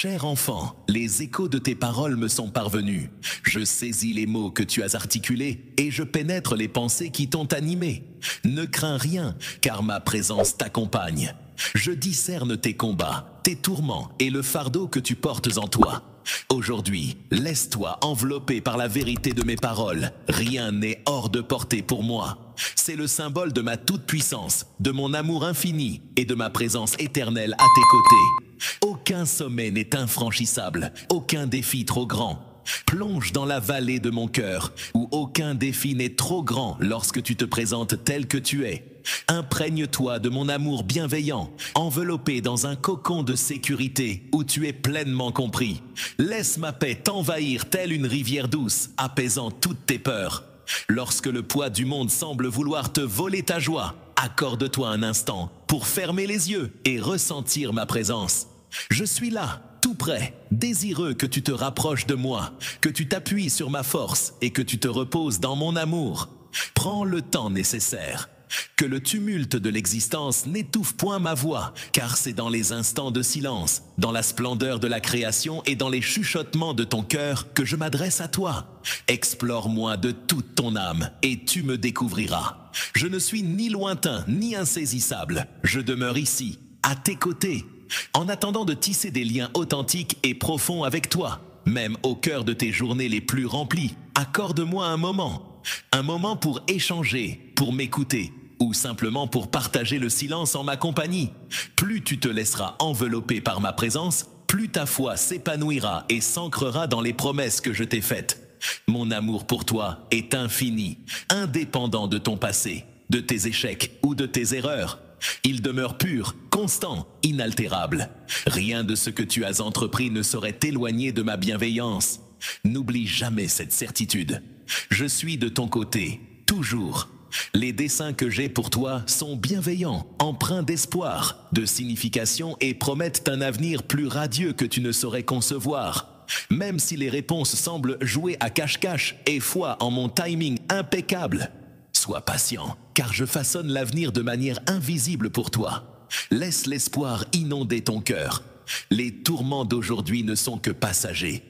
Cher enfant, les échos de tes paroles me sont parvenus. Je saisis les mots que tu as articulés et je pénètre les pensées qui t'ont animé. Ne crains rien, car ma présence t'accompagne. Je discerne tes combats, tes tourments et le fardeau que tu portes en toi. Aujourd'hui, laisse-toi envelopper par la vérité de mes paroles. Rien n'est hors de portée pour moi. C'est le symbole de ma toute-puissance, de mon amour infini et de ma présence éternelle à tes côtés. Aucun sommet n'est infranchissable, aucun défi trop grand. Plonge dans la vallée de mon cœur, où aucun défi n'est trop grand lorsque tu te présentes tel que tu es. Imprègne-toi de mon amour bienveillant, enveloppé dans un cocon de sécurité où tu es pleinement compris. Laisse ma paix t'envahir telle une rivière douce, apaisant toutes tes peurs. Lorsque le poids du monde semble vouloir te voler ta joie, accorde-toi un instant pour fermer les yeux et ressentir ma présence. Je suis là, tout près, désireux que tu te rapproches de moi, que tu t'appuies sur ma force et que tu te reposes dans mon amour. Prends le temps nécessaire. Que le tumulte de l'existence n'étouffe point ma voix, car c'est dans les instants de silence, dans la splendeur de la création et dans les chuchotements de ton cœur que je m'adresse à toi. Explore-moi de toute ton âme et tu me découvriras. Je ne suis ni lointain ni insaisissable, je demeure ici, à tes côtés, en attendant de tisser des liens authentiques et profonds avec toi. Même au cœur de tes journées les plus remplies, accorde-moi un moment pour échanger, pour m'écouter, ou simplement pour partager le silence en ma compagnie. Plus tu te laisseras envelopper par ma présence, plus ta foi s'épanouira et s'ancrera dans les promesses que je t'ai faites. Mon amour pour toi est infini, indépendant de ton passé, de tes échecs ou de tes erreurs. Il demeure pur, constant, inaltérable. Rien de ce que tu as entrepris ne saurait t'éloigner de ma bienveillance. N'oublie jamais cette certitude. Je suis de ton côté, toujours. Les desseins que j'ai pour toi sont bienveillants, empreints d'espoir, de signification et promettent un avenir plus radieux que tu ne saurais concevoir. Même si les réponses semblent jouer à cache-cache et foi en mon timing impeccable. Sois patient, car je façonne l'avenir de manière invisible pour toi. Laisse l'espoir inonder ton cœur. Les tourments d'aujourd'hui ne sont que passagers.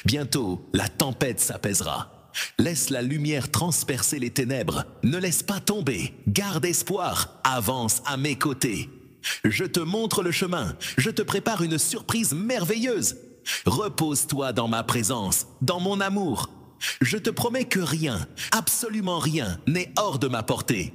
Bientôt, la tempête s'apaisera. Laisse la lumière transpercer les ténèbres. Ne laisse pas tomber. Garde espoir. Avance à mes côtés. Je te montre le chemin. Je te prépare une surprise merveilleuse. Repose-toi dans ma présence, dans mon amour. Je te promets que rien, absolument rien, n'est hors de ma portée.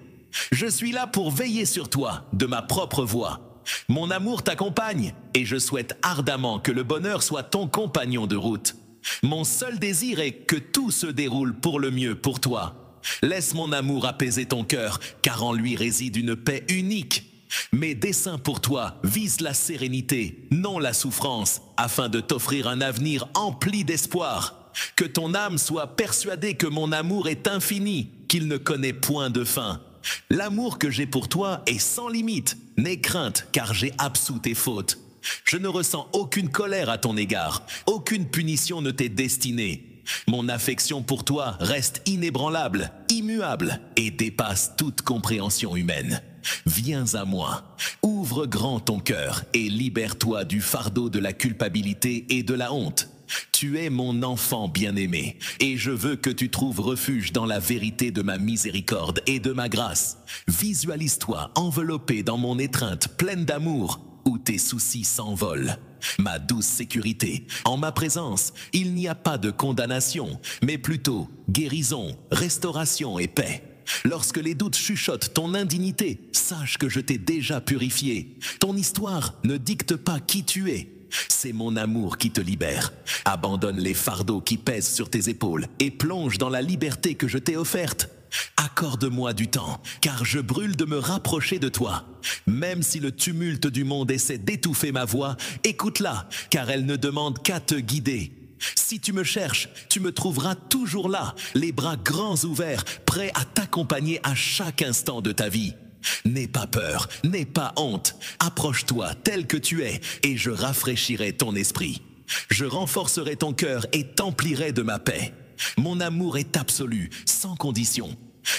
Je suis là pour veiller sur toi, de ma propre voix. Mon amour t'accompagne et je souhaite ardemment que le bonheur soit ton compagnon de route. Mon seul désir est que tout se déroule pour le mieux pour toi. Laisse mon amour apaiser ton cœur, car en lui réside une paix unique. Mes desseins pour toi visent la sérénité, non la souffrance, afin de t'offrir un avenir empli d'espoir. Que ton âme soit persuadée que mon amour est infini, qu'il ne connaît point de fin. L'amour que j'ai pour toi est sans limite. N'aie crainte, car j'ai absous tes fautes. Je ne ressens aucune colère à ton égard. Aucune punition ne t'est destinée. Mon affection pour toi reste inébranlable, immuable et dépasse toute compréhension humaine. Viens à moi, ouvre grand ton cœur et libère-toi du fardeau de la culpabilité et de la honte. Tu es mon enfant bien-aimé, et je veux que tu trouves refuge dans la vérité de ma miséricorde et de ma grâce. Visualise-toi enveloppé dans mon étreinte pleine d'amour, où tes soucis s'envolent. Ma douce sécurité, en ma présence, il n'y a pas de condamnation, mais plutôt guérison, restauration et paix. Lorsque les doutes chuchotent ton indignité, sache que je t'ai déjà purifié. Ton histoire ne dicte pas qui tu es. C'est mon amour qui te libère. Abandonne les fardeaux qui pèsent sur tes épaules et plonge dans la liberté que je t'ai offerte. Accorde-moi du temps, car je brûle de me rapprocher de toi. Même si le tumulte du monde essaie d'étouffer ma voix, écoute-la, car elle ne demande qu'à te guider. Si tu me cherches, tu me trouveras toujours là, les bras grands ouverts, prêts à t'accompagner à chaque instant de ta vie. N'aie pas peur, n'aie pas honte. Approche-toi tel que tu es et je rafraîchirai ton esprit. Je renforcerai ton cœur et t'emplirai de ma paix. Mon amour est absolu, sans condition.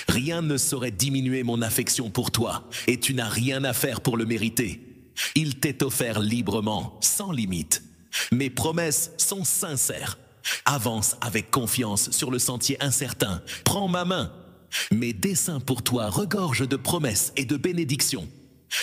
Rien ne saurait diminuer mon affection pour toi et tu n'as rien à faire pour le mériter. Il t'est offert librement, sans limite. Mes promesses sont sincères. Avance avec confiance sur le sentier incertain. Prends ma main. Mes desseins pour toi regorgent de promesses et de bénédictions.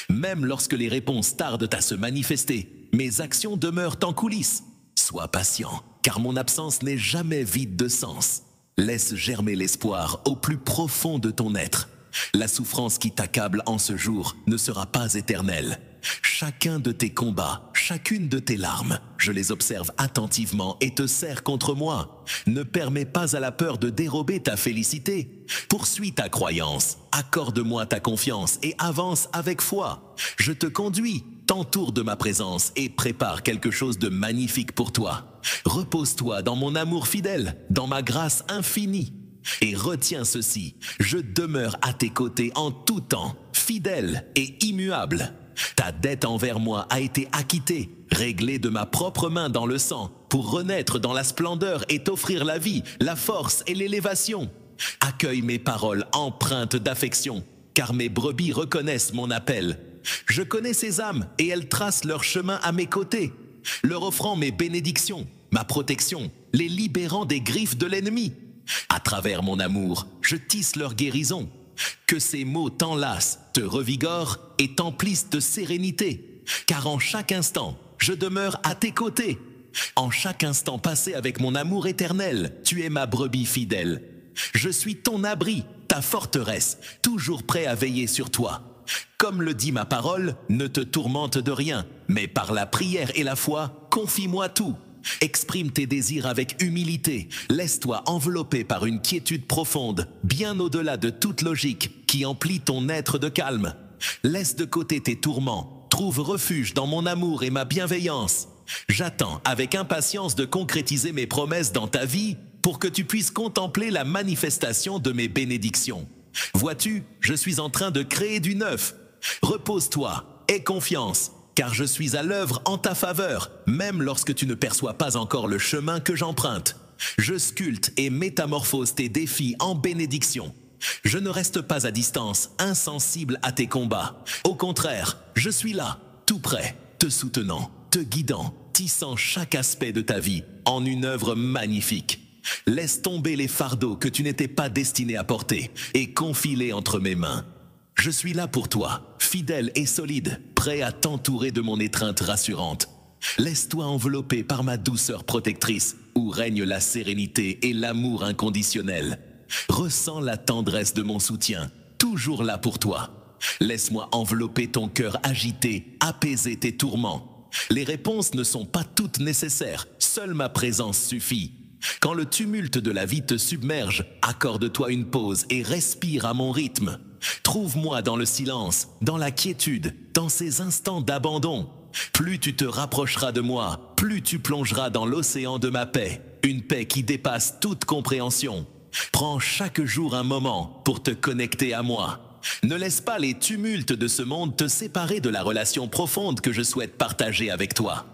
Même lorsque les réponses tardent à se manifester, mes actions demeurent en coulisses. Sois patient, car mon absence n'est jamais vide de sens. Laisse germer l'espoir au plus profond de ton être. La souffrance qui t'accable en ce jour ne sera pas éternelle. Chacun de tes combats, chacune de tes larmes, je les observe attentivement et te serre contre moi. Ne permets pas à la peur de dérober ta félicité. Poursuis ta croyance, accorde-moi ta confiance et avance avec foi. Je te conduis, t'entoure de ma présence et prépare quelque chose de magnifique pour toi. Repose-toi dans mon amour fidèle, dans ma grâce infinie. Et retiens ceci, je demeure à tes côtés en tout temps, fidèle et immuable. Ta dette envers moi a été acquittée, réglée de ma propre main dans le sang, pour renaître dans la splendeur et t'offrir la vie, la force et l'élévation. Accueille mes paroles empreintes d'affection, car mes brebis reconnaissent mon appel. Je connais ces âmes et elles tracent leur chemin à mes côtés, leur offrant mes bénédictions, ma protection, les libérant des griffes de l'ennemi. À travers mon amour, je tisse leur guérison. Que ces mots t'enlacent, te revigorent et t'emplissent de sérénité. Car en chaque instant, je demeure à tes côtés. En chaque instant passé avec mon amour éternel, tu es ma brebis fidèle. Je suis ton abri, ta forteresse, toujours prêt à veiller sur toi. Comme le dit ma parole, ne te tourmente de rien, mais par la prière et la foi, confie-moi tout. Exprime tes désirs avec humilité, laisse-toi envelopper par une quiétude profonde, bien au-delà de toute logique, qui emplit ton être de calme. Laisse de côté tes tourments, trouve refuge dans mon amour et ma bienveillance. J'attends avec impatience de concrétiser mes promesses dans ta vie pour que tu puisses contempler la manifestation de mes bénédictions. Vois-tu, je suis en train de créer du neuf. Repose-toi, aie confiance. Car je suis à l'œuvre en ta faveur, même lorsque tu ne perçois pas encore le chemin que j'emprunte. Je sculpte et métamorphose tes défis en bénédictions. Je ne reste pas à distance, insensible à tes combats. Au contraire, je suis là, tout près, te soutenant, te guidant, tissant chaque aspect de ta vie en une œuvre magnifique. Laisse tomber les fardeaux que tu n'étais pas destiné à porter et confie-les entre mes mains. Je suis là pour toi, fidèle et solide, prêt à t'entourer de mon étreinte rassurante. Laisse-toi envelopper par ma douceur protectrice, où règne la sérénité et l'amour inconditionnel. Ressens la tendresse de mon soutien, toujours là pour toi. Laisse-moi envelopper ton cœur agité, apaiser tes tourments. Les réponses ne sont pas toutes nécessaires, seule ma présence suffit. Quand le tumulte de la vie te submerge, accorde-toi une pause et respire à mon rythme. Trouve-moi dans le silence, dans la quiétude, dans ces instants d'abandon. Plus tu te rapprocheras de moi, plus tu plongeras dans l'océan de ma paix, une paix qui dépasse toute compréhension. Prends chaque jour un moment pour te connecter à moi. Ne laisse pas les tumultes de ce monde te séparer de la relation profonde que je souhaite partager avec toi.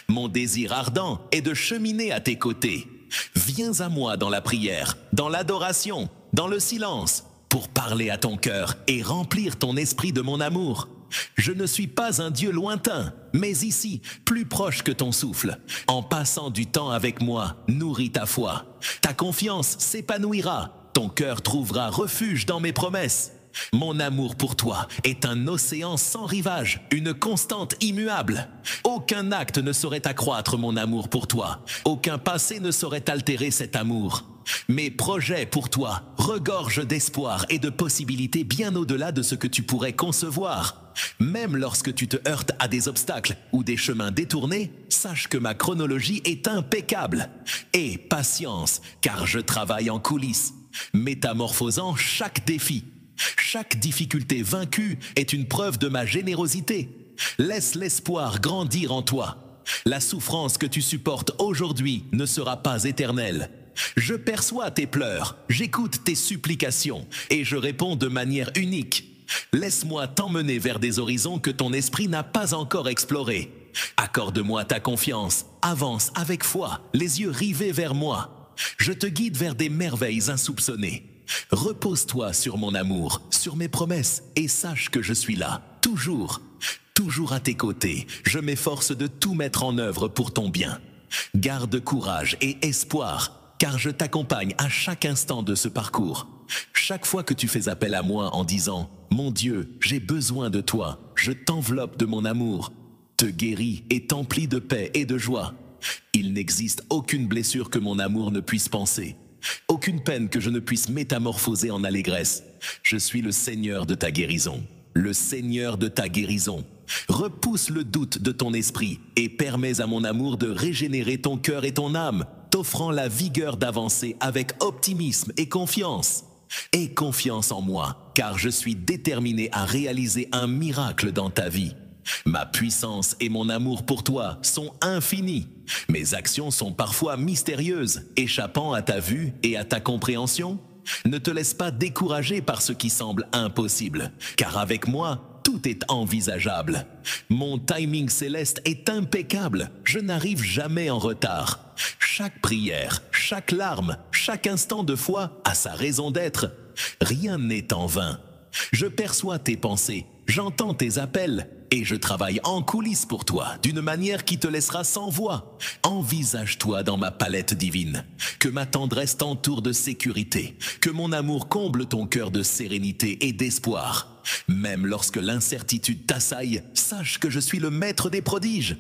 Mon désir ardent est de cheminer à tes côtés. Viens à moi dans la prière, dans l'adoration, dans le silence, pour parler à ton cœur et remplir ton esprit de mon amour. Je ne suis pas un Dieu lointain, mais ici, plus proche que ton souffle. En passant du temps avec moi, nourris ta foi. Ta confiance s'épanouira, ton cœur trouvera refuge dans mes promesses. Mon amour pour toi est un océan sans rivage, une constante immuable. Aucun acte ne saurait accroître mon amour pour toi. Aucun passé ne saurait altérer cet amour. Mes projets pour toi regorgent d'espoir et de possibilités bien au-delà de ce que tu pourrais concevoir. Même lorsque tu te heurtes à des obstacles ou des chemins détournés, sache que ma chronologie est impeccable. Et patience, car je travaille en coulisses, métamorphosant chaque défi. Chaque difficulté vaincue est une preuve de ma générosité. Laisse l'espoir grandir en toi. La souffrance que tu supportes aujourd'hui ne sera pas éternelle. Je perçois tes pleurs, j'écoute tes supplications et je réponds de manière unique. Laisse-moi t'emmener vers des horizons que ton esprit n'a pas encore explorés. Accorde-moi ta confiance, avance avec foi, les yeux rivés vers moi. Je te guide vers des merveilles insoupçonnées. Repose-toi sur mon amour, sur mes promesses et sache que je suis là, toujours. Toujours à tes côtés, je m'efforce de tout mettre en œuvre pour ton bien. Garde courage et espoir, car je t'accompagne à chaque instant de ce parcours. Chaque fois que tu fais appel à moi en disant « Mon Dieu, j'ai besoin de toi », je t'enveloppe de mon amour, te guéris et t'emplis de paix et de joie. Il n'existe aucune blessure que mon amour ne puisse panser, aucune peine que je ne puisse métamorphoser en allégresse. Je suis le Seigneur de ta guérison, le Seigneur de ta guérison. Repousse le doute de ton esprit et permets à mon amour de régénérer ton cœur et ton âme, t'offrant la vigueur d'avancer avec optimisme et confiance. Aie confiance en moi, car je suis déterminé à réaliser un miracle dans ta vie. Ma puissance et mon amour pour toi sont infinis. Mes actions sont parfois mystérieuses, échappant à ta vue et à ta compréhension. Ne te laisse pas décourager par ce qui semble impossible, car avec moi, tout est envisageable. Mon timing céleste est impeccable, je n'arrive jamais en retard. Chaque prière, chaque larme, chaque instant de foi a sa raison d'être. Rien n'est en vain. Je perçois tes pensées, j'entends tes appels, et je travaille en coulisses pour toi, d'une manière qui te laissera sans voix. Envisage-toi dans ma palette divine, que ma tendresse t'entoure de sécurité, que mon amour comble ton cœur de sérénité et d'espoir. Même lorsque l'incertitude t'assaille, sache que je suis le maître des prodiges.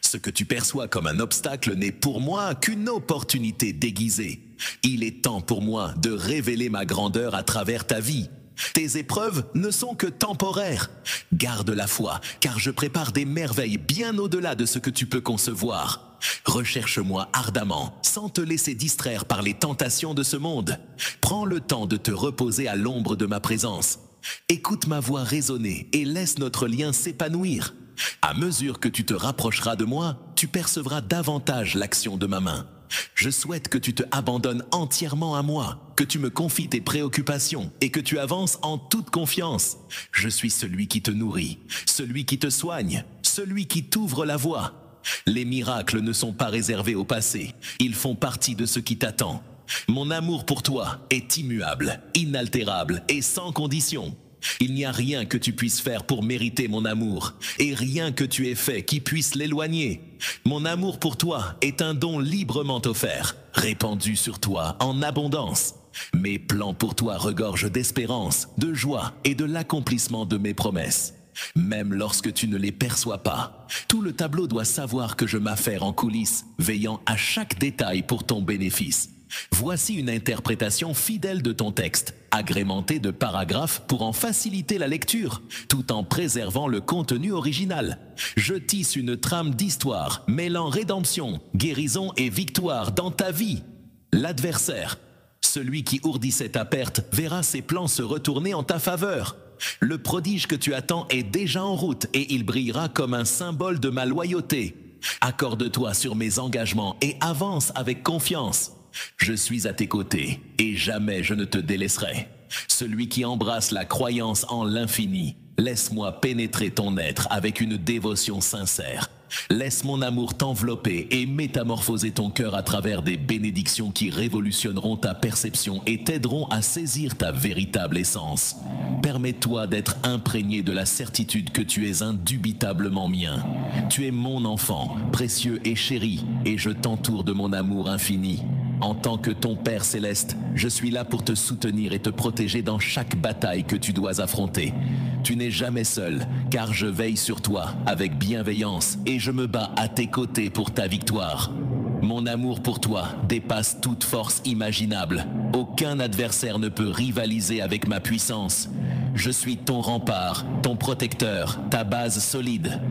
Ce que tu perçois comme un obstacle n'est pour moi qu'une opportunité déguisée. Il est temps pour moi de révéler ma grandeur à travers ta vie. Tes épreuves ne sont que temporaires. Garde la foi, car je prépare des merveilles bien au-delà de ce que tu peux concevoir. Recherche-moi ardemment, sans te laisser distraire par les tentations de ce monde. Prends le temps de te reposer à l'ombre de ma présence. Écoute ma voix résonner et laisse notre lien s'épanouir. À mesure que tu te rapprocheras de moi, tu percevras davantage l'action de ma main. Je souhaite que tu te abandonnes entièrement à moi, que tu me confies tes préoccupations et que tu avances en toute confiance. Je suis celui qui te nourrit, celui qui te soigne, celui qui t'ouvre la voie. Les miracles ne sont pas réservés au passé, ils font partie de ce qui t'attend. Mon amour pour toi est immuable, inaltérable et sans condition. Il n'y a rien que tu puisses faire pour mériter mon amour, et rien que tu aies fait qui puisse l'éloigner. Mon amour pour toi est un don librement offert, répandu sur toi en abondance. Mes plans pour toi regorgent d'espérance, de joie et de l'accomplissement de mes promesses. Même lorsque tu ne les perçois pas, tout le tableau doit savoir que je m'affaire en coulisses, veillant à chaque détail pour ton bénéfice. Voici une interprétation fidèle de ton texte, agrémentée de paragraphes pour en faciliter la lecture, tout en préservant le contenu original. Je tisse une trame d'histoire, mêlant rédemption, guérison et victoire dans ta vie. L'adversaire, celui qui ourdissait ta perte, verra ses plans se retourner en ta faveur. Le prodige que tu attends est déjà en route et il brillera comme un symbole de ma loyauté. Accorde-toi sur mes engagements et avance avec confiance. Je suis à tes côtés et jamais je ne te délaisserai. Celui qui embrasse la croyance en l'infini, laisse-moi pénétrer ton être avec une dévotion sincère. Laisse mon amour t'envelopper et métamorphoser ton cœur à travers des bénédictions qui révolutionneront ta perception et t'aideront à saisir ta véritable essence. Permets-toi d'être imprégné de la certitude que tu es indubitablement mien. Tu es mon enfant, précieux et chéri, et je t'entoure de mon amour infini. En tant que ton Père céleste, je suis là pour te soutenir et te protéger dans chaque bataille que tu dois affronter. Tu n'es jamais seul, car je veille sur toi avec bienveillance et je me bats à tes côtés pour ta victoire. Mon amour pour toi dépasse toute force imaginable. Aucun adversaire ne peut rivaliser avec ma puissance. Je suis ton rempart, ton protecteur, ta base solide.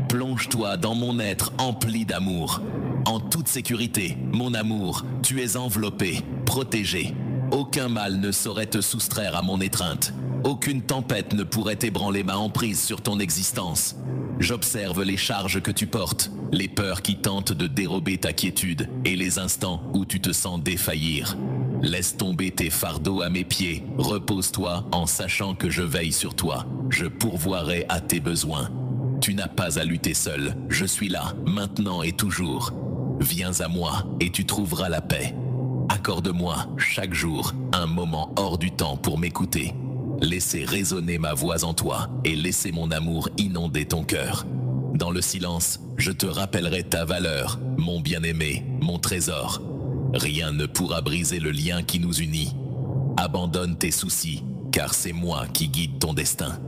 Plonge-toi dans mon être empli d'amour. En toute sécurité, mon amour, tu es enveloppé, protégé. Aucun mal ne saurait te soustraire à mon étreinte. Aucune tempête ne pourrait ébranler ma emprise sur ton existence. J'observe les charges que tu portes, les peurs qui tentent de dérober ta quiétude et les instants où tu te sens défaillir. Laisse tomber tes fardeaux à mes pieds, repose-toi en sachant que je veille sur toi. Je pourvoirai à tes besoins. Tu n'as pas à lutter seul, je suis là, maintenant et toujours. Viens à moi et tu trouveras la paix. Accorde-moi chaque jour un moment hors du temps pour m'écouter. laissez résonner ma voix en toi et laissez mon amour inonder ton cœur. Dans le silence, je te rappellerai ta valeur, mon bien-aimé, mon trésor. Rien ne pourra briser le lien qui nous unit. Abandonne tes soucis, car c'est moi qui guide ton destin.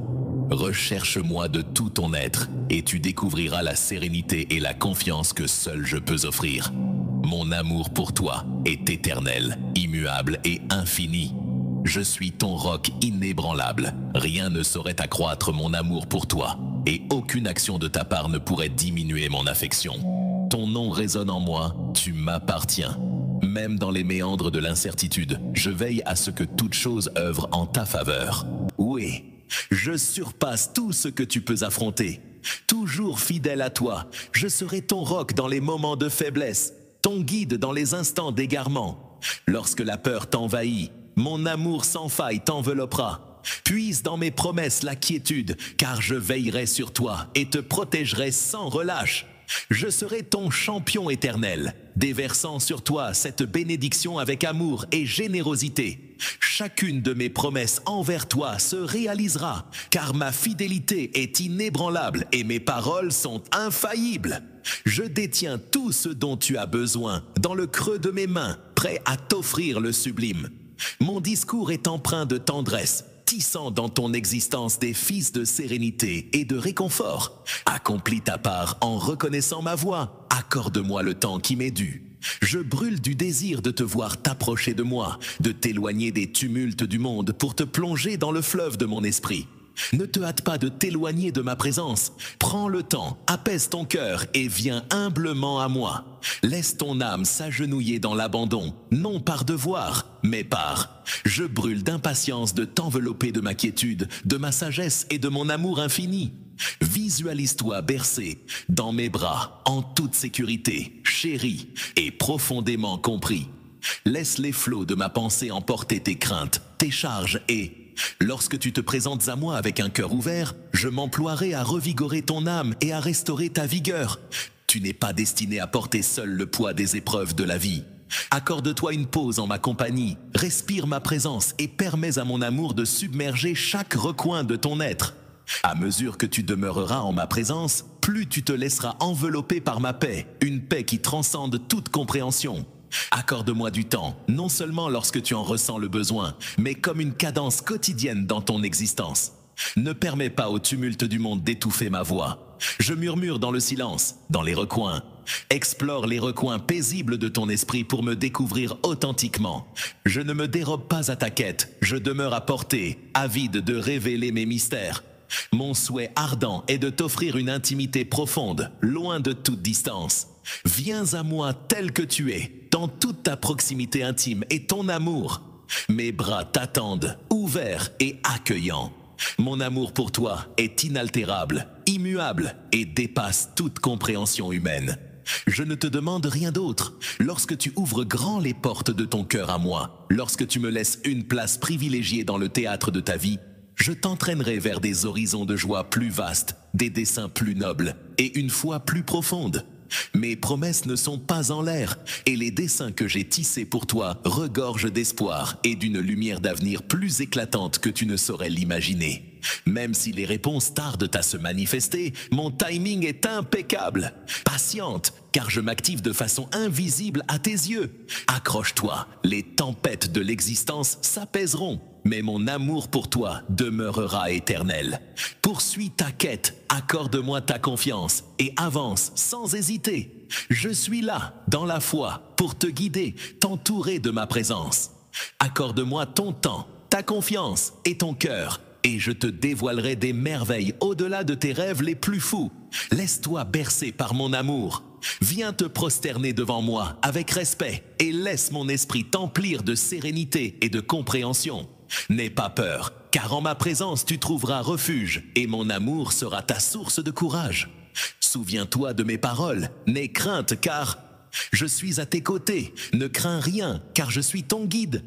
Recherche-moi de tout ton être, et tu découvriras la sérénité et la confiance que seul je peux offrir. Mon amour pour toi est éternel, immuable et infini. Je suis ton roc inébranlable. Rien ne saurait accroître mon amour pour toi, et aucune action de ta part ne pourrait diminuer mon affection. Ton nom résonne en moi, tu m'appartiens. Même dans les méandres de l'incertitude, je veille à ce que toute chose œuvre en ta faveur. Oui, je surpasse tout ce que tu peux affronter. Toujours fidèle à toi, je serai ton roc dans les moments de faiblesse, ton guide dans les instants d'égarement. Lorsque la peur t'envahit, mon amour sans faille t'enveloppera. Puise dans mes promesses la quiétude, car je veillerai sur toi et te protégerai sans relâche. Je serai ton champion éternel, déversant sur toi cette bénédiction avec amour et générosité. Chacune de mes promesses envers toi se réalisera, car ma fidélité est inébranlable et mes paroles sont infaillibles. Je détiens tout ce dont tu as besoin dans le creux de mes mains, prêt à t'offrir le sublime. Mon discours est empreint de tendresse, tissant dans ton existence des fils de sérénité et de réconfort. Accomplis ta part en reconnaissant ma voix. Accorde-moi le temps qui m'est dû. Je brûle du désir de te voir t'approcher de moi, de t'éloigner des tumultes du monde pour te plonger dans le fleuve de mon esprit. Ne te hâte pas de t'éloigner de ma présence. Prends le temps, apaise ton cœur et viens humblement à moi. Laisse ton âme s'agenouiller dans l'abandon, non par devoir, mais par. Je brûle d'impatience de t'envelopper de ma quiétude, de ma sagesse et de mon amour infini. Visualise-toi bercé dans mes bras, en toute sécurité, chéri et profondément compris. Laisse les flots de ma pensée emporter tes craintes, tes charges et... Lorsque tu te présentes à moi avec un cœur ouvert, je m'emploierai à revigorer ton âme et à restaurer ta vigueur. Tu n'es pas destiné à porter seul le poids des épreuves de la vie. Accorde-toi une pause en ma compagnie, respire ma présence et permets à mon amour de submerger chaque recoin de ton être. À mesure que tu demeureras en ma présence, plus tu te laisseras envelopper par ma paix, une paix qui transcende toute compréhension. Accorde-moi du temps, non seulement lorsque tu en ressens le besoin, mais comme une cadence quotidienne dans ton existence. Ne permets pas au tumulte du monde d'étouffer ma voix. Je murmure dans le silence, dans les recoins. Explore les recoins paisibles de ton esprit pour me découvrir authentiquement. Je ne me dérobe pas à ta quête, je demeure à portée, avide de révéler mes mystères. Mon souhait ardent est de t'offrir une intimité profonde, loin de toute distance. Viens à moi tel que tu es, dans toute ta proximité intime et ton amour. Mes bras t'attendent, ouverts et accueillants. Mon amour pour toi est inaltérable, immuable et dépasse toute compréhension humaine. Je ne te demande rien d'autre. Lorsque tu ouvres grand les portes de ton cœur à moi, lorsque tu me laisses une place privilégiée dans le théâtre de ta vie, je t'entraînerai vers des horizons de joie plus vastes, des desseins plus nobles et une foi plus profonde. Mes promesses ne sont pas en l'air, et les desseins que j'ai tissés pour toi regorgent d'espoir et d'une lumière d'avenir plus éclatante que tu ne saurais l'imaginer. Même si les réponses tardent à se manifester, mon timing est impeccable. Patiente, car je m'active de façon invisible à tes yeux. Accroche-toi, les tempêtes de l'existence s'apaiseront. Mais mon amour pour toi demeurera éternel. Poursuis ta quête, accorde-moi ta confiance et avance sans hésiter. Je suis là, dans la foi, pour te guider, t'entourer de ma présence. Accorde-moi ton temps, ta confiance et ton cœur, et je te dévoilerai des merveilles au-delà de tes rêves les plus fous. Laisse-toi bercer par mon amour. Viens te prosterner devant moi avec respect et laisse mon esprit t'emplir de sérénité et de compréhension. N'aie pas peur, car en ma présence tu trouveras refuge et mon amour sera ta source de courage. Souviens-toi de mes paroles, n'aie crainte car je suis à tes côtés. Ne crains rien car je suis ton guide.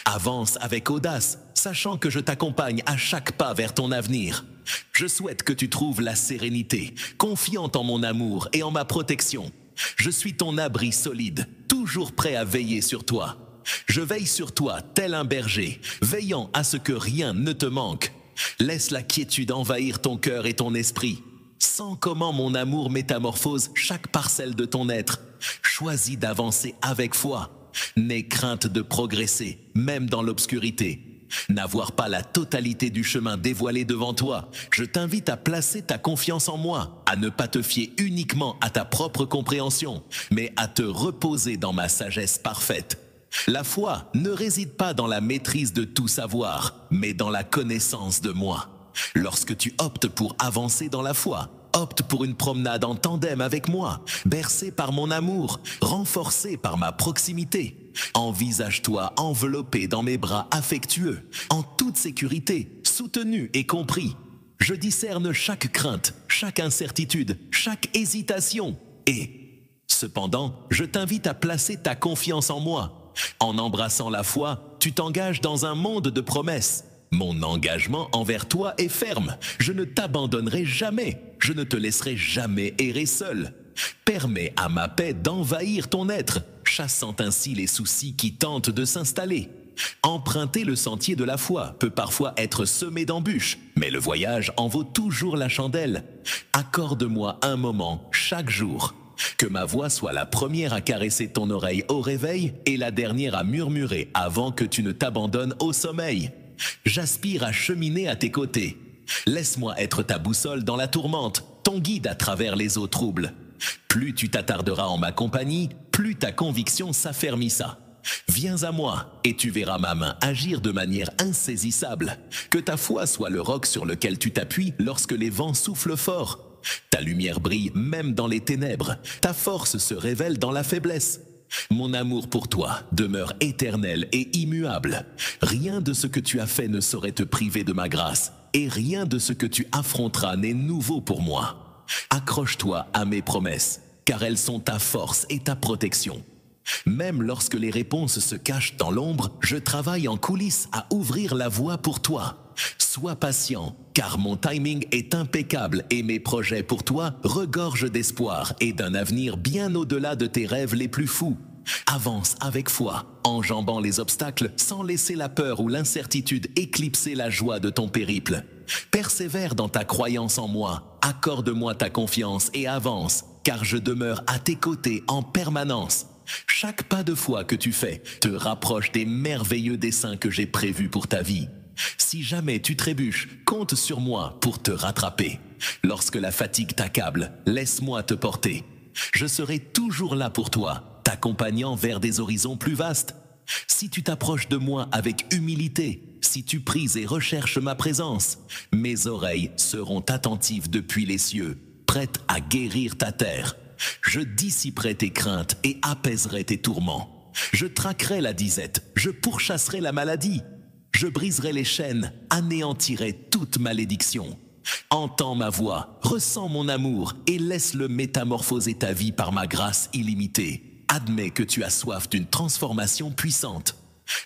Avance avec audace, sachant que je t'accompagne à chaque pas vers ton avenir. Je souhaite que tu trouves la sérénité, confiante en mon amour et en ma protection. Je suis ton abri solide, toujours prêt à veiller sur toi. Je veille sur toi tel un berger, veillant à ce que rien ne te manque. Laisse la quiétude envahir ton cœur et ton esprit. Sens comment mon amour métamorphose chaque parcelle de ton être. Choisis d'avancer avec foi. N'aie crainte de progresser, même dans l'obscurité. N'avoir pas la totalité du chemin dévoilé devant toi, je t'invite à placer ta confiance en moi, à ne pas te fier uniquement à ta propre compréhension, mais à te reposer dans ma sagesse parfaite. La foi ne réside pas dans la maîtrise de tout savoir, mais dans la connaissance de moi. Lorsque tu optes pour avancer dans la foi, opte pour une promenade en tandem avec moi, bercé par mon amour, renforcé par ma proximité. Envisage-toi enveloppé dans mes bras affectueux, en toute sécurité, soutenu et compris. Je discerne chaque crainte, chaque incertitude, chaque hésitation. Et, cependant, je t'invite à placer ta confiance en moi. En embrassant la foi, tu t'engages dans un monde de promesses. Mon engagement envers toi est ferme. Je ne t'abandonnerai jamais. Je ne te laisserai jamais errer seul. Permets à ma paix d'envahir ton être, chassant ainsi les soucis qui tentent de s'installer. Emprunter le sentier de la foi peut parfois être semé d'embûches, mais le voyage en vaut toujours la chandelle. Accorde-moi un moment chaque jour. Que ma voix soit la première à caresser ton oreille au réveil et la dernière à murmurer avant que tu ne t'abandonnes au sommeil. J'aspire à cheminer à tes côtés. Laisse-moi être ta boussole dans la tourmente, ton guide à travers les eaux troubles. Plus tu t'attarderas en ma compagnie, plus ta conviction s'affermissa. Viens à moi et tu verras ma main agir de manière insaisissable. Que ta foi soit le roc sur lequel tu t'appuies lorsque les vents soufflent fort. Ta lumière brille même dans les ténèbres, ta force se révèle dans la faiblesse. Mon amour pour toi demeure éternel et immuable. Rien de ce que tu as fait ne saurait te priver de ma grâce, et rien de ce que tu affronteras n'est nouveau pour moi. Accroche-toi à mes promesses, car elles sont ta force et ta protection. Même lorsque les réponses se cachent dans l'ombre, je travaille en coulisses à ouvrir la voie pour toi. Sois patient, car mon timing est impeccable et mes projets pour toi regorgent d'espoir et d'un avenir bien au-delà de tes rêves les plus fous. Avance avec foi, enjambant les obstacles sans laisser la peur ou l'incertitude éclipser la joie de ton périple. Persévère dans ta croyance en moi, accorde-moi ta confiance et avance, car je demeure à tes côtés en permanence. Chaque pas de foi que tu fais te rapproche des merveilleux desseins que j'ai prévus pour ta vie. Si jamais tu trébuches, compte sur moi pour te rattraper. Lorsque la fatigue t'accable, laisse-moi te porter. Je serai toujours là pour toi, t'accompagnant vers des horizons plus vastes. Si tu t'approches de moi avec humilité, si tu pries et recherches ma présence, mes oreilles seront attentives depuis les cieux, prêtes à guérir ta terre. Je dissiperai tes craintes et apaiserai tes tourments. Je traquerai la disette, je pourchasserai la maladie. Je briserai les chaînes, anéantirai toute malédiction. Entends ma voix, ressens mon amour et laisse-le métamorphoser ta vie par ma grâce illimitée. Admets que tu as soif d'une transformation puissante.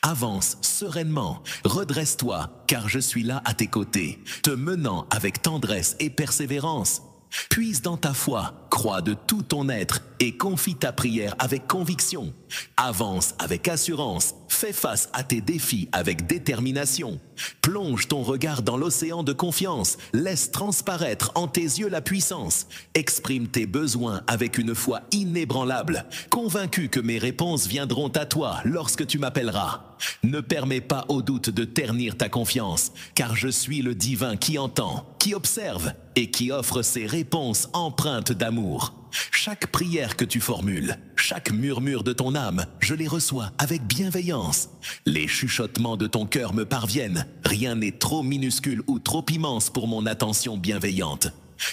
Avance sereinement, redresse-toi, car je suis là à tes côtés, te menant avec tendresse et persévérance. Puise dans ta foi, crois de tout ton être et confie ta prière avec conviction. Avance avec assurance, fais face à tes défis avec détermination. Plonge ton regard dans l'océan de confiance, laisse transparaître en tes yeux la puissance. Exprime tes besoins avec une foi inébranlable, convaincu que mes réponses viendront à toi lorsque tu m'appelleras. Ne permets pas au doute de ternir ta confiance, car je suis le divin qui entend, qui observe et qui offre ses réponses empreintes d'amour. Chaque prière que tu formules, chaque murmure de ton âme, je les reçois avec bienveillance. Les chuchotements de ton cœur me parviennent. Rien n'est trop minuscule ou trop immense pour mon attention bienveillante.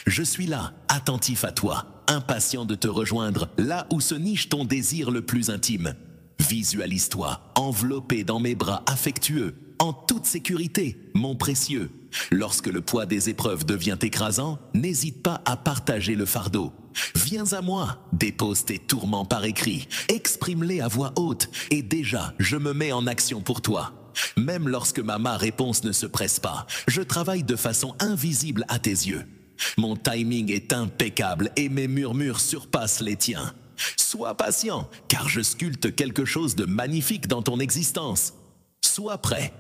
Je suis là, attentif à toi, impatient de te rejoindre là où se niche ton désir le plus intime. Visualise-toi, enveloppé dans mes bras affectueux, en toute sécurité, mon précieux. Lorsque le poids des épreuves devient écrasant, n'hésite pas à partager le fardeau. Viens à moi, dépose tes tourments par écrit, exprime-les à voix haute, et déjà, je me mets en action pour toi. Même lorsque ma réponse ne se presse pas, je travaille de façon invisible à tes yeux. Mon timing est impeccable et mes murmures surpassent les tiens. Sois patient, car je sculpte quelque chose de magnifique dans ton existence. Sois prêt.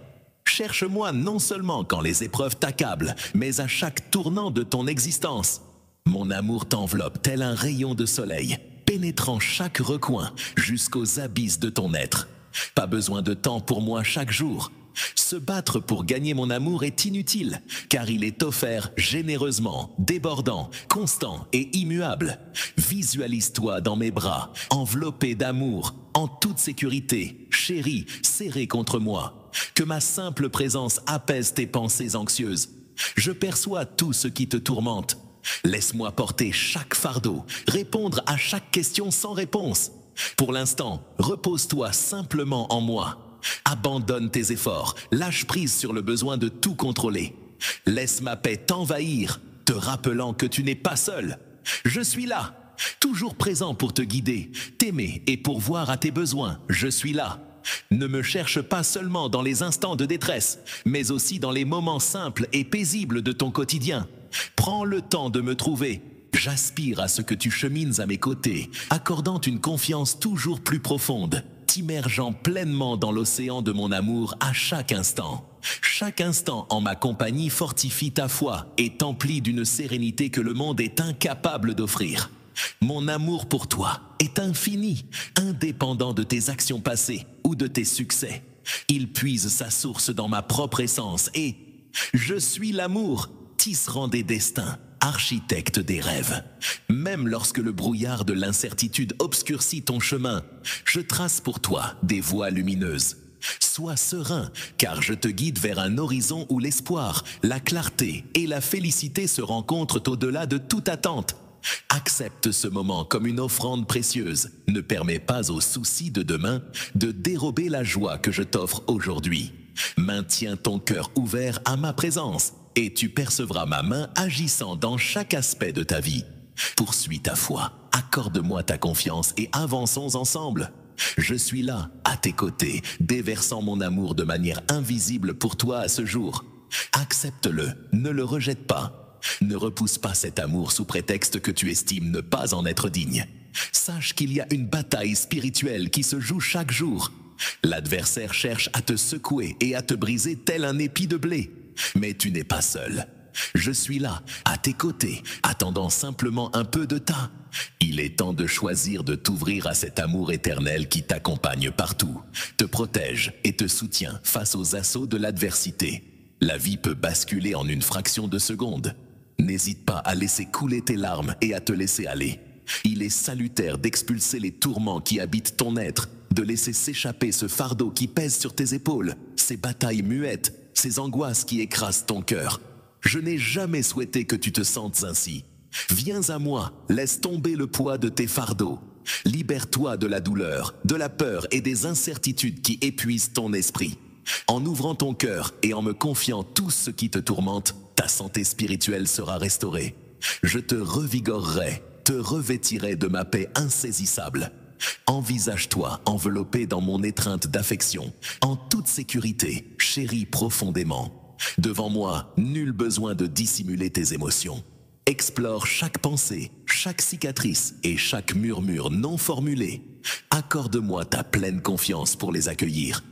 Cherche-moi non seulement quand les épreuves t'accablent, mais à chaque tournant de ton existence. Mon amour t'enveloppe tel un rayon de soleil, pénétrant chaque recoin jusqu'aux abysses de ton être. Pas besoin de temps pour moi chaque jour. Se battre pour gagner mon amour est inutile, car il est offert généreusement, débordant, constant et immuable. Visualise-toi dans mes bras, enveloppé d'amour, en toute sécurité, chéri, serré contre moi. Que ma simple présence apaise tes pensées anxieuses. Je perçois tout ce qui te tourmente. Laisse-moi porter chaque fardeau, répondre à chaque question sans réponse. Pour l'instant, repose-toi simplement en moi. Abandonne tes efforts, lâche prise sur le besoin de tout contrôler. Laisse ma paix t'envahir, te rappelant que tu n'es pas seul. Je suis là, toujours présent pour te guider, t'aimer et pourvoir à tes besoins. Je suis là. Ne me cherche pas seulement dans les instants de détresse, mais aussi dans les moments simples et paisibles de ton quotidien. Prends le temps de me trouver. J'aspire à ce que tu chemines à mes côtés, accordant une confiance toujours plus profonde, t'immergeant pleinement dans l'océan de mon amour à chaque instant. Chaque instant en ma compagnie fortifie ta foi et t'emplit d'une sérénité que le monde est incapable d'offrir. Mon amour pour toi est infini, indépendant de tes actions passées ou de tes succès. Il puise sa source dans ma propre essence et je suis l'amour, tisserand des destins, architecte des rêves. Même lorsque le brouillard de l'incertitude obscurcit ton chemin, je trace pour toi des voies lumineuses. Sois serein, car je te guide vers un horizon où l'espoir, la clarté et la félicité se rencontrent au-delà de toute attente. Accepte ce moment comme une offrande précieuse. Ne permets pas aux soucis de demain de dérober la joie que je t'offre aujourd'hui. Maintiens ton cœur ouvert à ma présence et tu percevras ma main agissant dans chaque aspect de ta vie. Poursuis ta foi, accorde-moi ta confiance et avançons ensemble. Je suis là, à tes côtés, déversant mon amour de manière invisible pour toi à ce jour. Accepte-le, ne le rejette pas. Ne repousse pas cet amour sous prétexte que tu estimes ne pas en être digne. Sache qu'il y a une bataille spirituelle qui se joue chaque jour. L'adversaire cherche à te secouer et à te briser tel un épi de blé. Mais tu n'es pas seul. Je suis là, à tes côtés, attendant simplement un peu de temps. Il est temps de choisir de t'ouvrir à cet amour éternel qui t'accompagne partout, te protège et te soutient face aux assauts de l'adversité. La vie peut basculer en une fraction de seconde. N'hésite pas à laisser couler tes larmes et à te laisser aller. Il est salutaire d'expulser les tourments qui habitent ton être, de laisser s'échapper ce fardeau qui pèse sur tes épaules, ces batailles muettes, ces angoisses qui écrasent ton cœur. Je n'ai jamais souhaité que tu te sentes ainsi. Viens à moi, laisse tomber le poids de tes fardeaux. Libère-toi de la douleur, de la peur et des incertitudes qui épuisent ton esprit. En ouvrant ton cœur et en me confiant tout ce qui te tourmente, ta santé spirituelle sera restaurée. Je te revigorerai, te revêtirai de ma paix insaisissable. Envisage-toi enveloppé dans mon étreinte d'affection, en toute sécurité, chéri profondément. Devant moi, nul besoin de dissimuler tes émotions. Explore chaque pensée, chaque cicatrice et chaque murmure non formulé. Accorde-moi ta pleine confiance pour les accueillir.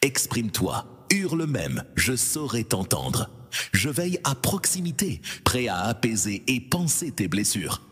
Exprime-toi, hurle même, je saurai t'entendre. Je veille à proximité, prêt à apaiser et panser tes blessures.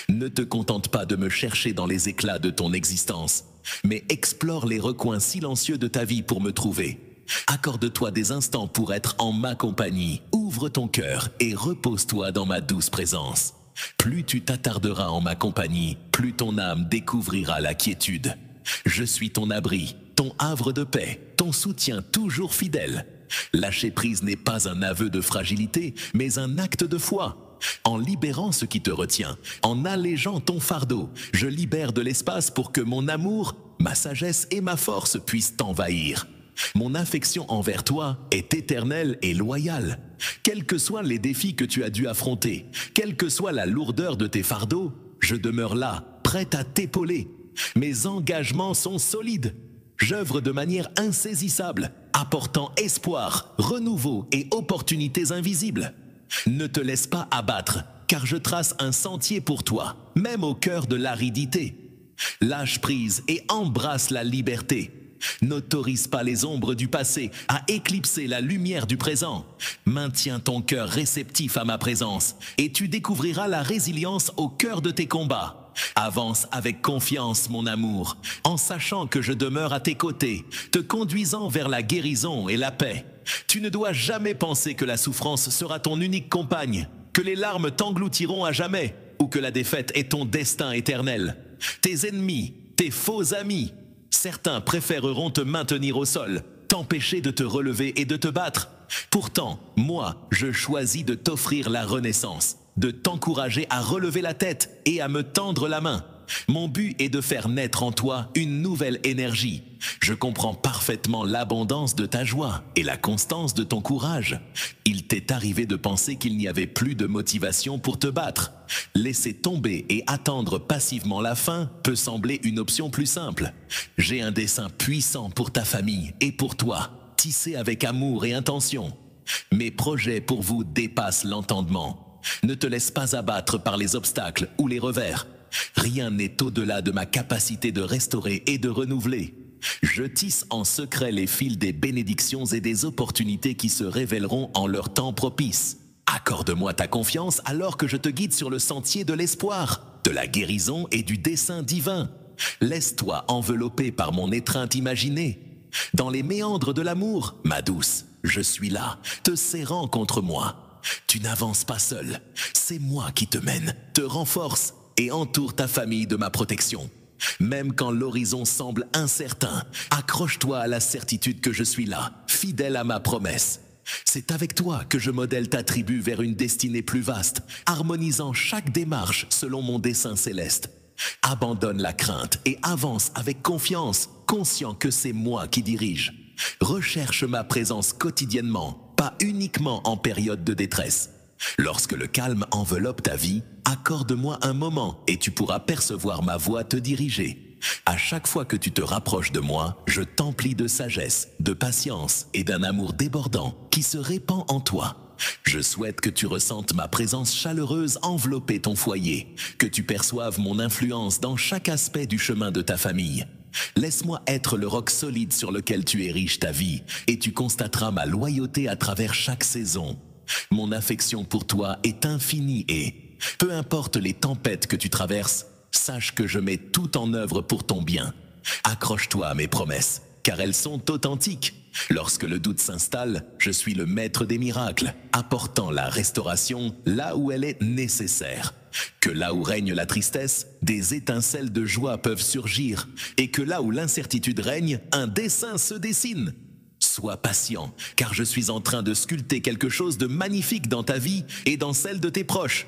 Ne te contente pas de me chercher dans les éclats de ton existence, mais explore les recoins silencieux de ta vie pour me trouver. Accorde-toi des instants pour être en ma compagnie. Ouvre ton cœur et repose-toi dans ma douce présence. Plus tu t'attarderas en ma compagnie, plus ton âme découvrira la quiétude. Je suis ton abri, ton havre de paix, ton soutien toujours fidèle. Lâcher prise n'est pas un aveu de fragilité, mais un acte de foi. En libérant ce qui te retient, en allégeant ton fardeau, je libère de l'espace pour que mon amour, ma sagesse et ma force puissent t'envahir. Mon affection envers toi est éternelle et loyale. Quels que soient les défis que tu as dû affronter, quelle que soit la lourdeur de tes fardeaux, je demeure là, prête à t'épauler. Mes engagements sont solides. J'œuvre de manière insaisissable, apportant espoir, renouveau et opportunités invisibles. Ne te laisse pas abattre, car je trace un sentier pour toi, même au cœur de l'aridité. Lâche prise et embrasse la liberté. N'autorise pas les ombres du passé à éclipser la lumière du présent. Maintiens ton cœur réceptif à ma présence et tu découvriras la résilience au cœur de tes combats. Avance avec confiance, mon amour, en sachant que je demeure à tes côtés, te conduisant vers la guérison et la paix. Tu ne dois jamais penser que la souffrance sera ton unique compagne, que les larmes t'engloutiront à jamais, ou que la défaite est ton destin éternel. Tes ennemis, tes faux amis, certains préféreront te maintenir au sol, t'empêcher de te relever et de te battre. Pourtant, moi, je choisis de t'offrir la renaissance, de t'encourager à relever la tête et à me tendre la main. Mon but est de faire naître en toi une nouvelle énergie. Je comprends parfaitement l'abondance de ta joie et la constance de ton courage. Il t'est arrivé de penser qu'il n'y avait plus de motivation pour te battre. Laisser tomber et attendre passivement la fin peut sembler une option plus simple. J'ai un dessein puissant pour ta famille et pour toi, tissé avec amour et intention. Mes projets pour vous dépassent l'entendement. Ne te laisse pas abattre par les obstacles ou les revers. Rien n'est au-delà de ma capacité de restaurer et de renouveler. Je tisse en secret les fils des bénédictions et des opportunités qui se révéleront en leur temps propice. Accorde-moi ta confiance alors que je te guide sur le sentier de l'espoir, de la guérison et du dessein divin. Laisse-toi envelopper par mon étreinte imaginée. Dans les méandres de l'amour, ma douce, je suis là, te serrant contre moi. Tu n'avances pas seul, c'est moi qui te mène, te renforce et entoure ta famille de ma protection. Même quand l'horizon semble incertain, accroche-toi à la certitude que je suis là, fidèle à ma promesse. C'est avec toi que je modèle ta tribu vers une destinée plus vaste, harmonisant chaque démarche selon mon dessein céleste. Abandonne la crainte et avance avec confiance, conscient que c'est moi qui dirige. Recherche ma présence quotidiennement, pas uniquement en période de détresse. Lorsque le calme enveloppe ta vie, accorde-moi un moment et tu pourras percevoir ma voix te diriger. À chaque fois que tu te rapproches de moi, je t'emplis de sagesse, de patience et d'un amour débordant qui se répand en toi. Je souhaite que tu ressentes ma présence chaleureuse envelopper ton foyer, que tu perçoives mon influence dans chaque aspect du chemin de ta famille. Laisse-moi être le roc solide sur lequel tu ériges ta vie et tu constateras ma loyauté à travers chaque saison. Mon affection pour toi est infinie et, peu importe les tempêtes que tu traverses, sache que je mets tout en œuvre pour ton bien. Accroche-toi à mes promesses, car elles sont authentiques. Lorsque le doute s'installe, je suis le maître des miracles, apportant la restauration là où elle est nécessaire. Que là où règne la tristesse, des étincelles de joie peuvent surgir, et que là où l'incertitude règne, un dessein se dessine. Sois patient, car je suis en train de sculpter quelque chose de magnifique dans ta vie et dans celle de tes proches.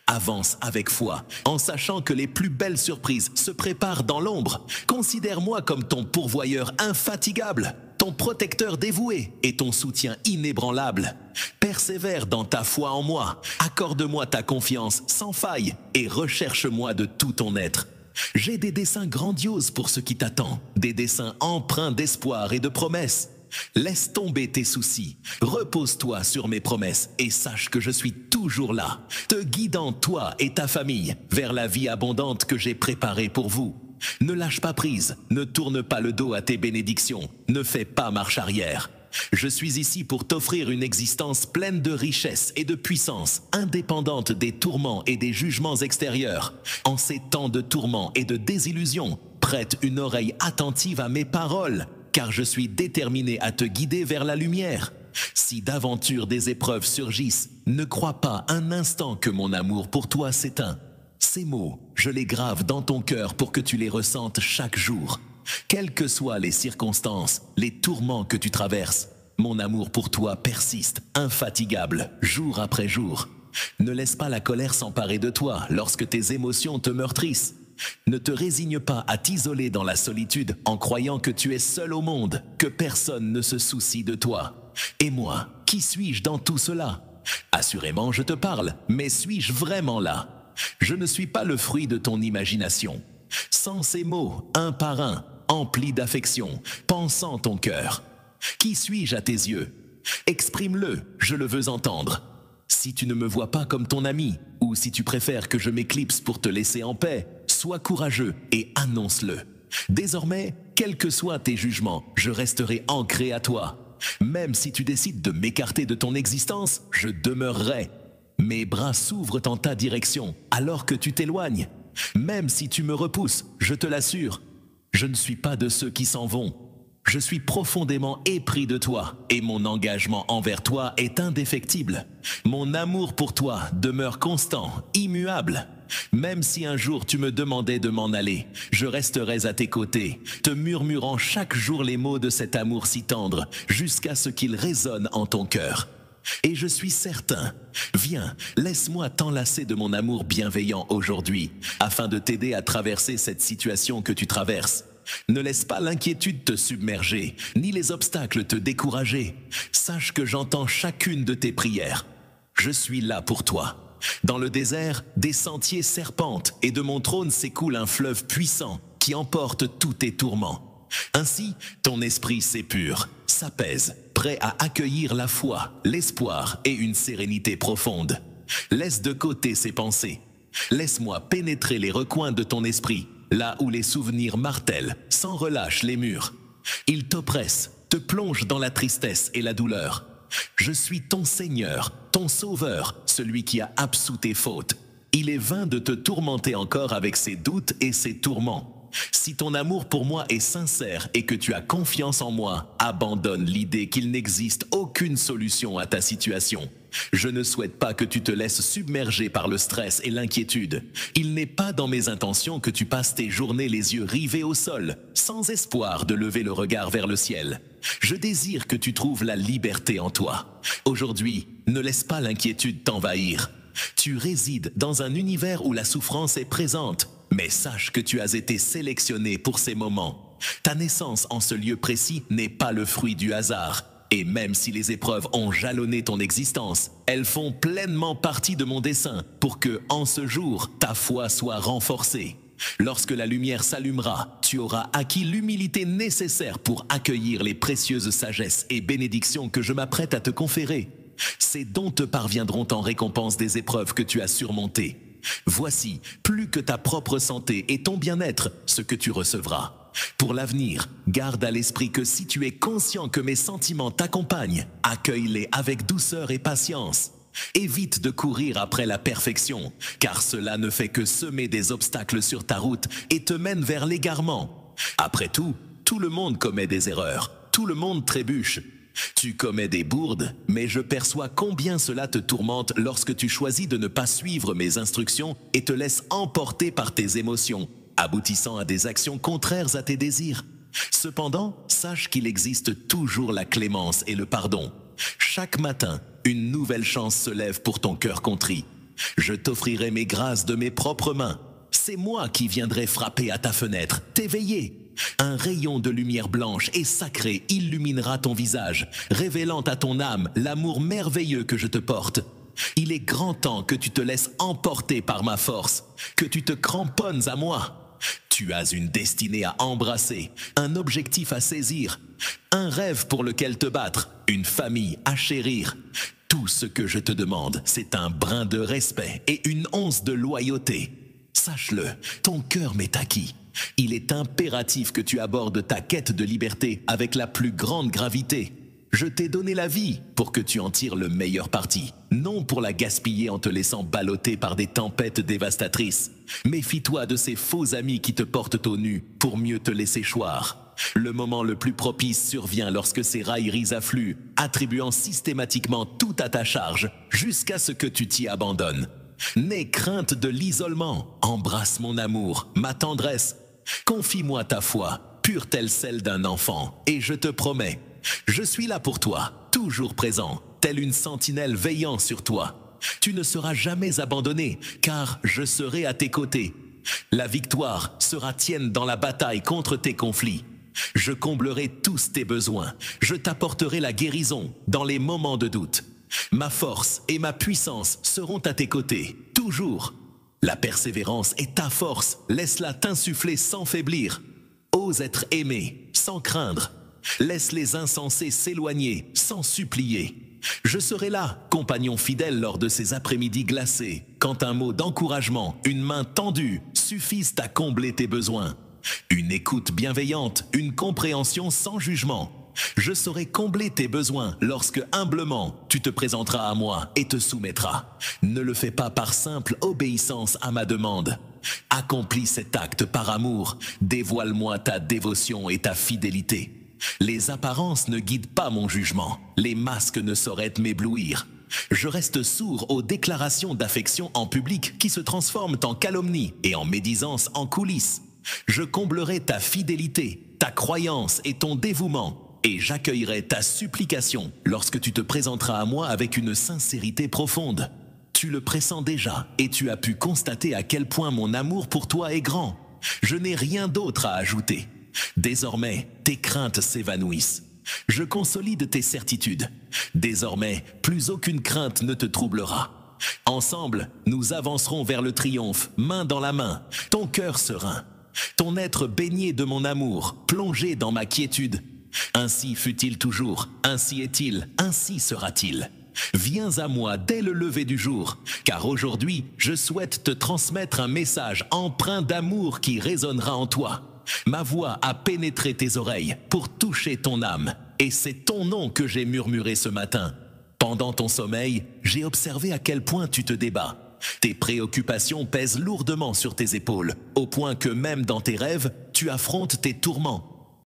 Avance avec foi, en sachant que les plus belles surprises se préparent dans l'ombre. Considère-moi comme ton pourvoyeur infatigable, ton protecteur dévoué et ton soutien inébranlable. Persévère dans ta foi en moi, accorde-moi ta confiance sans faille et recherche-moi de tout ton être. J'ai des desseins grandioses pour ce qui t'attend, des desseins empreints d'espoir et de promesses. Laisse tomber tes soucis, repose-toi sur mes promesses et sache que je suis toujours là, te guidant toi et ta famille vers la vie abondante que j'ai préparée pour vous. Ne lâche pas prise, ne tourne pas le dos à tes bénédictions, ne fais pas marche arrière. Je suis ici pour t'offrir une existence pleine de richesse et de puissance, indépendante des tourments et des jugements extérieurs. En ces temps de tourments et de désillusions, prête une oreille attentive à mes paroles, car je suis déterminé à te guider vers la lumière. Si d'aventure des épreuves surgissent, ne crois pas un instant que mon amour pour toi s'éteint. Ces mots, je les grave dans ton cœur pour que tu les ressentes chaque jour. Quelles que soient les circonstances, les tourments que tu traverses, mon amour pour toi persiste, infatigable, jour après jour. Ne laisse pas la colère s'emparer de toi lorsque tes émotions te meurtrissent. Ne te résigne pas à t'isoler dans la solitude en croyant que tu es seul au monde, que personne ne se soucie de toi. Et moi, qui suis-je dans tout cela? Assurément, je te parle, mais suis-je vraiment là? Je ne suis pas le fruit de ton imagination. Sans ces mots, un par un, emplis d'affection, pensant ton cœur. Qui suis-je à tes yeux? Exprime-le, je le veux entendre. Si tu ne me vois pas comme ton ami, ou si tu préfères que je m'éclipse pour te laisser en paix, sois courageux et annonce-le. Désormais, quels que soient tes jugements, je resterai ancré à toi. Même si tu décides de m'écarter de ton existence, je demeurerai. Mes bras s'ouvrent en ta direction alors que tu t'éloignes. Même si tu me repousses, je te l'assure, je ne suis pas de ceux qui s'en vont. Je suis profondément épris de toi et mon engagement envers toi est indéfectible. Mon amour pour toi demeure constant, immuable. Même si un jour tu me demandais de m'en aller, je resterai à tes côtés, te murmurant chaque jour les mots de cet amour si tendre, jusqu'à ce qu'il résonne en ton cœur. Et je suis certain, viens, laisse-moi t'enlacer de mon amour bienveillant aujourd'hui, afin de t'aider à traverser cette situation que tu traverses. Ne laisse pas l'inquiétude te submerger, ni les obstacles te décourager. Sache que j'entends chacune de tes prières. Je suis là pour toi. Dans le désert, des sentiers serpentent et de mon trône s'écoule un fleuve puissant qui emporte tous tes tourments. Ainsi, ton esprit s'épure, s'apaise, prêt à accueillir la foi, l'espoir et une sérénité profonde. Laisse de côté ces pensées. Laisse-moi pénétrer les recoins de ton esprit, là où les souvenirs martèlent, sans relâche les murs. Ils t'oppressent, te plongent dans la tristesse et la douleur. Je suis ton Seigneur, ton Sauveur, celui qui a absous tes fautes. Il est vain de te tourmenter encore avec ses doutes et ses tourments. Si ton amour pour moi est sincère et que tu as confiance en moi, abandonne l'idée qu'il n'existe aucune solution à ta situation. Je ne souhaite pas que tu te laisses submerger par le stress et l'inquiétude. Il n'est pas dans mes intentions que tu passes tes journées les yeux rivés au sol, sans espoir de lever le regard vers le ciel. Je désire que tu trouves la liberté en toi. Aujourd'hui, ne laisse pas l'inquiétude t'envahir. Tu résides dans un univers où la souffrance est présente, mais sache que tu as été sélectionné pour ces moments. Ta naissance en ce lieu précis n'est pas le fruit du hasard. Et même si les épreuves ont jalonné ton existence, elles font pleinement partie de mon dessein pour que, en ce jour, ta foi soit renforcée. Lorsque la lumière s'allumera, tu auras acquis l'humilité nécessaire pour accueillir les précieuses sagesses et bénédictions que je m'apprête à te conférer. Ces dons te parviendront en récompense des épreuves que tu as surmontées. Voici, plus que ta propre santé et ton bien-être, ce que tu recevras. Pour l'avenir, garde à l'esprit que si tu es conscient que mes sentiments t'accompagnent, accueille-les avec douceur et patience. Évite de courir après la perfection, car cela ne fait que semer des obstacles sur ta route et te mène vers l'égarement. Après tout, tout le monde commet des erreurs, tout le monde trébuche. Tu commets des bourdes, mais je perçois combien cela te tourmente lorsque tu choisis de ne pas suivre mes instructions et te laisses emporter par tes émotions, aboutissant à des actions contraires à tes désirs. Cependant, sache qu'il existe toujours la clémence et le pardon. Chaque matin, une nouvelle chance se lève pour ton cœur contrit. Je t'offrirai mes grâces de mes propres mains. C'est moi qui viendrai frapper à ta fenêtre, t'éveiller. Un rayon de lumière blanche et sacrée illuminera ton visage, révélant à ton âme l'amour merveilleux que je te porte. Il est grand temps que tu te laisses emporter par ma force, que tu te cramponnes à moi. Tu as une destinée à embrasser, un objectif à saisir, un rêve pour lequel te battre, une famille à chérir. Tout ce que je te demande, c'est un brin de respect et une once de loyauté. Sache-le, ton cœur m'est acquis. Il est impératif que tu abordes ta quête de liberté avec la plus grande gravité. Je t'ai donné la vie pour que tu en tires le meilleur parti, non pour la gaspiller en te laissant balloter par des tempêtes dévastatrices. Méfie-toi de ces faux amis qui te portent au nu pour mieux te laisser choir. Le moment le plus propice survient lorsque ces railleries affluent, attribuant systématiquement tout à ta charge, jusqu'à ce que tu t'y abandonnes. N'aie crainte de l'isolement, embrasse mon amour, ma tendresse. Confie-moi ta foi, pure telle celle d'un enfant, et je te promets, je suis là pour toi, toujours présent, telle une sentinelle veillant sur toi. Tu ne seras jamais abandonné, car je serai à tes côtés. La victoire sera tienne dans la bataille contre tes conflits. Je comblerai tous tes besoins, je t'apporterai la guérison dans les moments de doute. Ma force et ma puissance seront à tes côtés, toujours. La persévérance est ta force, laisse-la t'insuffler sans faiblir. Ose être aimé, sans craindre. Laisse les insensés s'éloigner, sans supplier. Je serai là, compagnon fidèle lors de ces après-midi glacés, quand un mot d'encouragement, une main tendue, suffisent à combler tes besoins. Une écoute bienveillante, une compréhension sans jugement. Je saurai combler tes besoins lorsque humblement tu te présenteras à moi et te soumettras. Ne le fais pas par simple obéissance à ma demande. Accomplis cet acte par amour, dévoile-moi ta dévotion et ta fidélité. Les apparences ne guident pas mon jugement, les masques ne sauraient m'éblouir. Je reste sourd aux déclarations d'affection en public qui se transforment en calomnie et en médisance en coulisses. Je comblerai ta fidélité, ta croyance et ton dévouement. Et j'accueillerai ta supplication lorsque tu te présenteras à moi avec une sincérité profonde. Tu le pressens déjà et tu as pu constater à quel point mon amour pour toi est grand. Je n'ai rien d'autre à ajouter. Désormais, tes craintes s'évanouissent. Je consolide tes certitudes. Désormais, plus aucune crainte ne te troublera. Ensemble, nous avancerons vers le triomphe, main dans la main, ton cœur serein. Ton être baigné de mon amour, plongé dans ma quiétude. Ainsi fut-il toujours, ainsi est-il, ainsi sera-t-il. Viens à moi dès le lever du jour, car aujourd'hui, je souhaite te transmettre un message empreint d'amour qui résonnera en toi. Ma voix a pénétré tes oreilles pour toucher ton âme, et c'est ton nom que j'ai murmuré ce matin. Pendant ton sommeil, j'ai observé à quel point tu te débats. Tes préoccupations pèsent lourdement sur tes épaules, au point que même dans tes rêves, tu affrontes tes tourments.